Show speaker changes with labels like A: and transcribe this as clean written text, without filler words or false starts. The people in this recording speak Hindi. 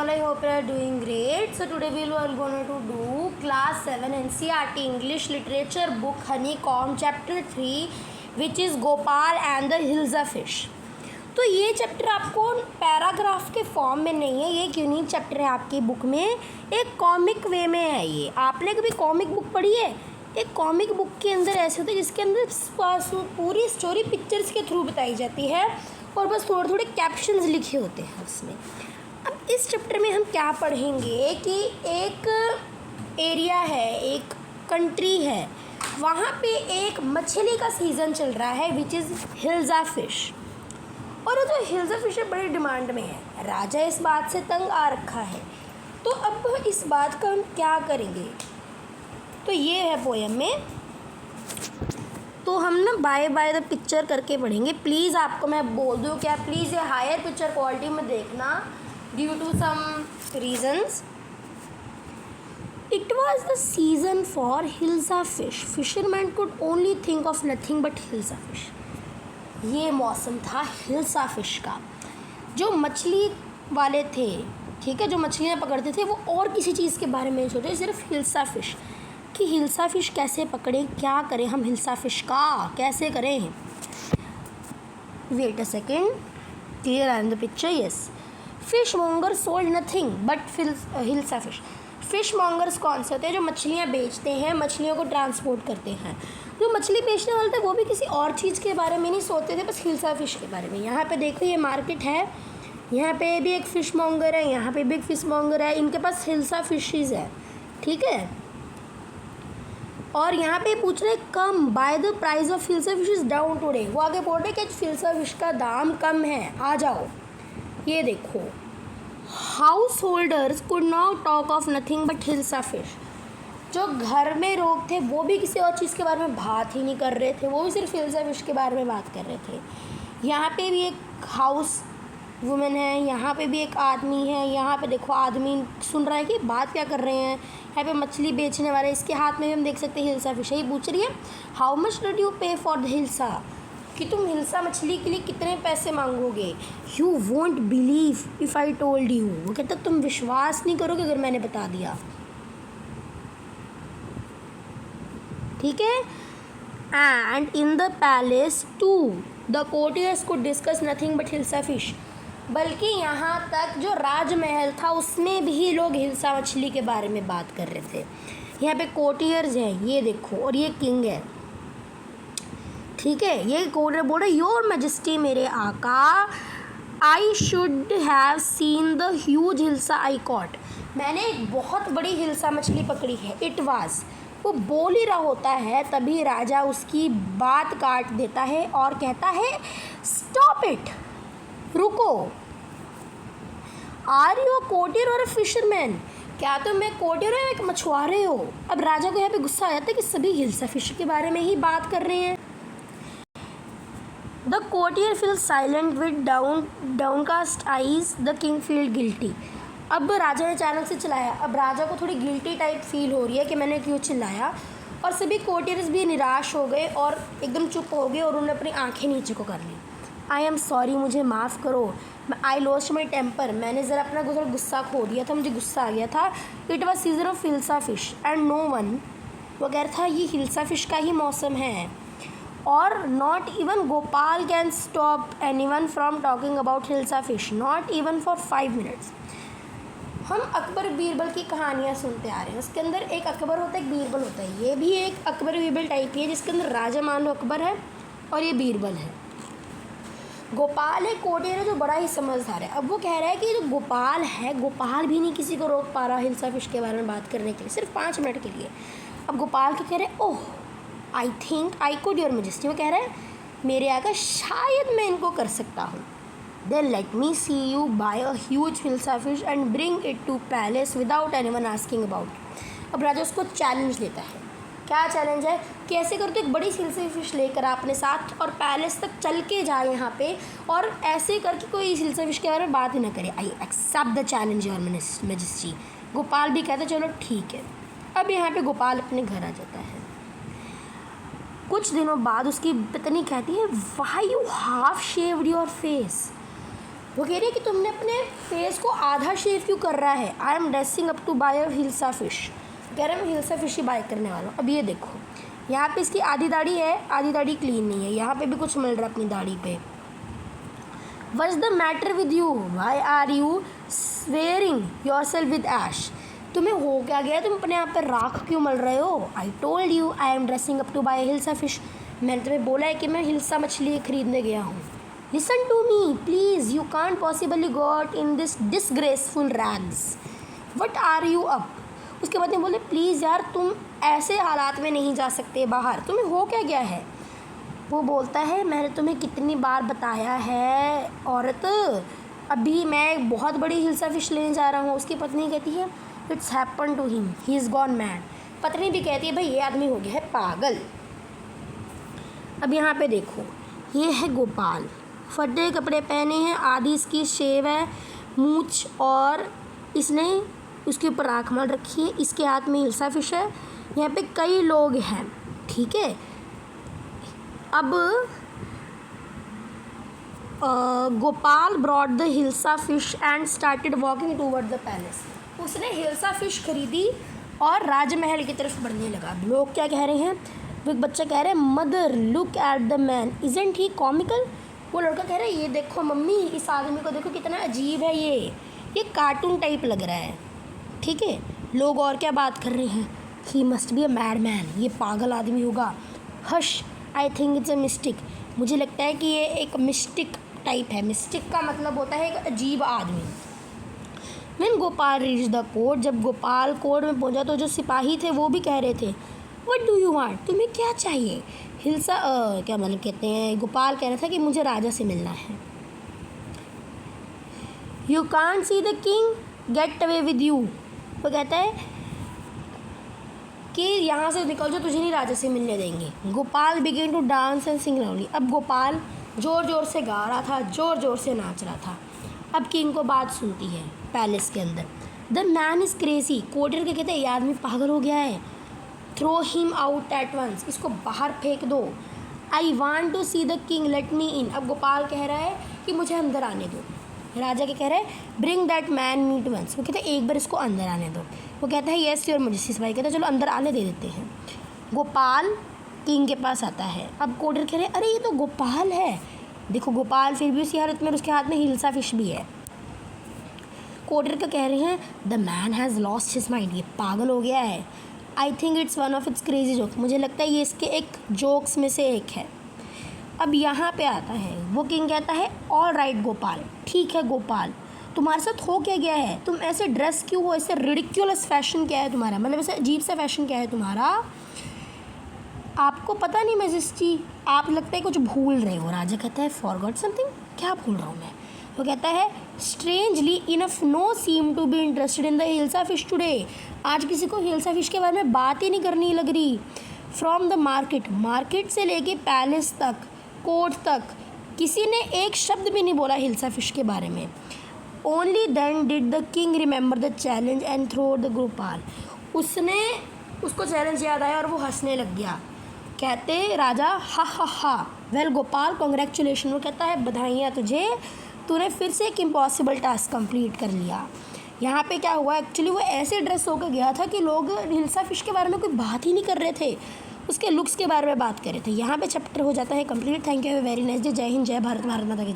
A: all, I hope you are doing great. So today we are going to do class 7 NCERT English literature book Honeycomb chapter 3 which is Gopal and the Hilsa fish. तो ये चैप्टर आपको पैराग्राफ के फॉर्म में नहीं है, ये एक यूनिक चैप्टर है आपकी बुक में, एक कॉमिक वे में है। ये आपने कभी कॉमिक बुक पढ़ी है? एक कॉमिक बुक के अंदर ऐसे होता है जिसके अंदर पूरी स्टोरी पिक्चर्स के थ्रू बताई जाती है और बस थोड़े थोड़े कैप्शंस लिखे होते हैं उसमें। अब इस चैप्टर में हम क्या पढ़ेंगे कि एक एरिया है, एक कंट्री है, वहाँ पे एक मछली का सीज़न चल रहा है विच इज़ हिल्सा फिश। और ये जो हिल्सा फिश है बड़ी डिमांड में है, राजा इस बात से तंग आ रखा है। तो अब इस बात का हम क्या करेंगे? तो ये है पोएम में, तो हम ना बाय द पिक्चर करके पढ़ेंगे। प्लीज़ आपको मैं बोल दूँ क्या, प्लीज़ ये हायर पिक्चर क्वालिटी में देखना due to some reasons. It was the season for hilsa fish, fisherman could only think of nothing but hilsa fish. ये मौसम था हिल्सा फिश का। जो मछली वाले थे, ठीक है, जो मछलियाँ पकड़ते थे वो और किसी चीज़ के बारे में नहीं सोचते, सिर्फ हिल्सा फिश कि हिल्सा फिश कैसे पकड़ें, क्या करें हम हिल्सा फिश का, कैसे करें। Wait a second, clear and the picture. Yes, fish monger sold nothing but hilsa fish. Fish mongers कौन से होते हैं? जो मछलियाँ बेचते हैं, मछलियों को ट्रांसपोर्ट करते हैं। जो मछली बेचने वाले थे वो भी किसी और चीज़ के बारे में नहीं सोचते थे, बस हिल्सा फिश के बारे में। यहाँ पे देखो ये मार्केट है, यहाँ पे भी एक फ़िश मॉन्गर है, यहाँ पे भी एक फ़िश मॉन्गर है, इनके पास हिल्सा फिशेज़ है, ठीक है। और यहाँ पे पूछ रहे come by the price of hilsa fish is down today. वो आगे बोल रहे कि हिल्सा फिश का दाम कम है, आ जाओ। ये देखो, house holders could not talk of nothing but hilsa fish. जो घर में लोग थे वो भी किसी और चीज़ के बारे में बात ही नहीं कर रहे थे, वो भी सिर्फ हिल्सा फिश के बारे में बात कर रहे थे। यहाँ पे भी एक हाउस वुमेन है, यहाँ पे भी एक आदमी है, यहाँ पे देखो आदमी सुन रहा है कि बात क्या कर रहे हैं। यहाँ पे मछली बेचने वाले, इसके हाथ में भी हम देख सकते हैं हिल्सा फिश है। ये पूछ रही है how much did you pay for the hilsa, कि तुम हिल्सा मछली के लिए कितने पैसे मांगोगे। You won't believe if I told you, वो कहता तुम विश्वास नहीं करोगे अगर मैंने बता दिया, ठीक है। And in the palace to the courtiers could discuss nothing but hilsa fish. बल्कि यहाँ तक जो राजमहल था उसमें भी लोग हिल्सा मछली के बारे में बात कर रहे थे। यहाँ पे कोर्टियर्स हैं, ये देखो, और ये किंग है, ठीक है। ये कोर्टियर बोल रहे योर मैजेस्टी, मेरे आका, I should have seen the huge hilsa I cot. मैंने एक बहुत बड़ी हिल्सा मछली पकड़ी है। इट वाज, वो बोल ही रहा होता है तभी राजा उसकी बात काट देता है और कहता है स्टॉप इट, रुको। आर यू अ कोर्टियर और अ फिशरमैन, क्या तुम एक कोर्टियर हो एक मछुआरे हो। अब राजा को यहाँ पे गुस्सा आ जाता है कि सभी हिल्सा फिश के बारे में ही बात कर रहे हैं। The courtier feel silent with downcast eyes, the king feel guilty. अब राजा ने अचानक से चिल्लाया, अब राजा को थोड़ी गिल्टी टाइप फील हो रही है कि मैंने क्यों चिल्लाया। और सभी कोर्टियर्स भी निराश हो गए और एकदम चुप हो गए और उन्होंने अपनी आंखें नीचे को कर ली। आई एम सॉरी, मुझे माफ़ करो, आई लॉस्ट माई टेम्पर, मैंने ज़रा अपना गुस्सा खो दिया था, मुझे गुस्सा आ गया था। It was season of hilsa fish and no one, वो कह रहा था ये हिल्सा फिश का ही मौसम है और not even Gopal can stop any one from talking about hilsa fish, not even for 5 minutes. हम अकबर बीरबल की कहानियाँ सुनते आ रहे हैं, उसके अंदर एक अकबर होता है, एक बीरबल होता है। ये भी एक अकबर बीरबल टाइप ही है जिसके अंदर राजा मान लो अकबर है और ये बीरबल है। गोपाल एक कोर्टियर है जो बड़ा ही समझदार है। अब वो कह रहा है कि जो गोपाल है, गोपाल भी नहीं किसी को रोक पा रहा हिल्सा फिश के बारे में बात करने के लिए, सिर्फ 5 मिनट के लिए। अब गोपाल क्या कह रहे हैं, oh I think I could your majesty, वो कह रहा है मेरे आगे शायद मैं इनको कर सकता हूँ। Then let me see you buy a huge hilsa fish and bring it to palace without anyone asking about. अब राजा उसको चैलेंज देता है। क्या चैलेंज है? कैसे कर तो एक बड़ी हिल्सा फिश लेकर अपने साथ और पैलेस तक चल के जाए यहाँ पे, और ऐसे करके कोई हिल्सा फिश के बारे में बात ही ना करे। I accept the challenge your majesty. Gopal भी कहता चलो ठीक है। अब यहाँ पे गोपाल अपने घर आ जाता है। कुछ दिनों बाद उसकी पत्नी कहती है why you half shaved your face, वो कह रही है कि तुमने अपने फेस को आधा शेव क्यों कर रहा है। I am dressing up to buy a hilsa fish. कह रहा है मैं हिल्सा फ़िश ही बाय करने वाला हूँ। अब ये देखो, यहाँ पे इसकी आधी दाढ़ी है, आधी दाढ़ी क्लीन नहीं है, यहाँ पे भी कुछ मिल रहा है अपनी दाढ़ी पे। What's the matter with you, why are you swearing yourself with ash. तुम्हें हो क्या गया, तुम अपने आप पर राख क्यों मल रहे हो। I told you I am dressing up to buy hilsa fish. मैंने तुम्हें बोला है कि मैं हिल्सा मछली खरीदने गया हूँ। Listen to me please, you can't possibly got in this disgraceful rags. What are you up. उसके बाद में बोले प्लीज़ यार तुम ऐसे हालात में नहीं जा सकते बाहर, तुम्हें हो क्या गया है। वो बोलता है मैंने तुम्हें कितनी बार बताया है औरत, अभी मैं बहुत बड़ी हिल्सा फ़िश लेने जा रहा हूँ। उसकी पत्नी कहती है it's happen to him, he is gone mad. पत्नी भी कहती है भाई ये आदमी हो गया है पागल। अब यहाँ पे देखो, ये है गोपाल, फटे कपड़े पहने हैं, आधी इसकी शेव है, मूछ, और इसने उसके ऊपर आँख मल रखी है। इसके हाथ में हिल्सा फ़िश है। यहाँ पे कई लोग हैं, ठीक है। अब Gopal brought the hilsa fish and started walking toward the palace. उसने हिल्सा फ़िश खरीदी और राजमहल की तरफ बढ़ने लगा। लोग क्या कह रहे हैं, वो एक बच्चा कह रहा है mother look at the man isn't he comical. वो लड़का कह रहा है ये देखो मम्मी, इस आदमी को देखो कितना अजीब है, ये कार्टून टाइप लग रहा है, ठीक है। लोग और क्या बात कर रहे हैं, he must be a mad man, ये पागल आदमी होगा। Hush, I think it's a mistake, मुझे लगता है कि ये एक मिस्टिक टाइप है। मिस्टिक का मतलब होता है एक अजीब आदमी। When Gopal reach the court, जब गोपाल कोर्ट में पहुंचा तो जो सिपाही थे वो भी कह रहे थे व्हाट डू यू वांट, तुम्हें क्या चाहिए। हिल्सा क्या मतलब कहते हैं, गोपाल कह रहा था कि मुझे राजा से मिलना है। You can't see the king, get away with you. वो कहता है कि यहाँ से निकल जाओ, तुझे नहीं राजा से मिलने देंगे। Gopal began to dance and sing loudly. अब गोपाल ज़ोर ज़ोर से गा रहा था, ज़ोर ज़ोर से नाच रहा था। अब किंग को बात सुनती है पैलेस के अंदर। The man is crazy, courtier के कहते हैं ये आदमी पागल हो गया है। Throw him out at once, इसको बाहर फेंक दो। I want to see the king, let me in. अब गोपाल कह रहा है कि मुझे अंदर आने दो। राजा क्या कह रहा है bring that man meet once. वो कहते हैं एक बार इसको अंदर आने दो। वो कहता है येस योर मैजेस्टी। सिपाही कहता है चलो अंदर आने दे देते हैं। गोपाल किंग के पास आता है। अब कोर्टियर कह रहे हैं अरे ये तो गोपाल है। देखो गोपाल फिर भी उसी हालत में, उसके हाथ में हिल्सा फ़िश भी है। कोर्टियर का कह रहे हैं the man has lost his mind, ये पागल हो गया है। I think it's one of its crazy joke, मुझे लगता है ये इसके एक जोक्स में से एक है। अब यहाँ पे आता है, वो किंग कहता है ऑल राइट गोपाल, ठीक है गोपाल, तुम्हारे साथ हो क्या गया है, तुम ऐसे ड्रेस क्यों हो, ऐसे रिडिक्यूलस फैशन क्या है तुम्हारा, मतलब ऐसे अजीब सा फैशन क्या है तुम्हारा, आपको पता नहीं मैजेस्टी, आप लगता है कुछ भूल रहे हो। राजा कहता है फॉरगॉट समथिंग, क्या भूल रहा हूँ मैं। वो कहता है strangely enough no seem to be interested in the hilsa fish today, आज किसी को हिल्सा फ़िश के बारे में बात ही नहीं करनी लग रही। फ्रॉम द मार्केट, मार्केट से लेके पैलेस तक, कोर्ट तक, किसी ने एक शब्द भी नहीं बोला हिल्सा फ़िश के बारे में। Only then did the king remember the challenge and throw the Gopal, उसको चैलेंज याद आया और वो हंसने लग गया। कहते राजा हा हा हा, वेल गोपाल कॉन्ग्रेचुलेशन। वो कहता है बधाइयाँ तुझे, तूने फिर से एक इम्पॉसिबल टास्क कंप्लीट कर लिया। यहाँ पे क्या हुआ, एक्चुअली वो ऐसे ड्रेस होकर गया था कि लोग हिल्सा फ़िश के बारे में कोई बात ही नहीं कर रहे थे, उसके लुक्स के बारे में बात कर रहे थे। यहाँ पे चैप्टर हो जाता है complete. Thank you, very nice day. जय हिंद, जय भारत, भारत माता की जय।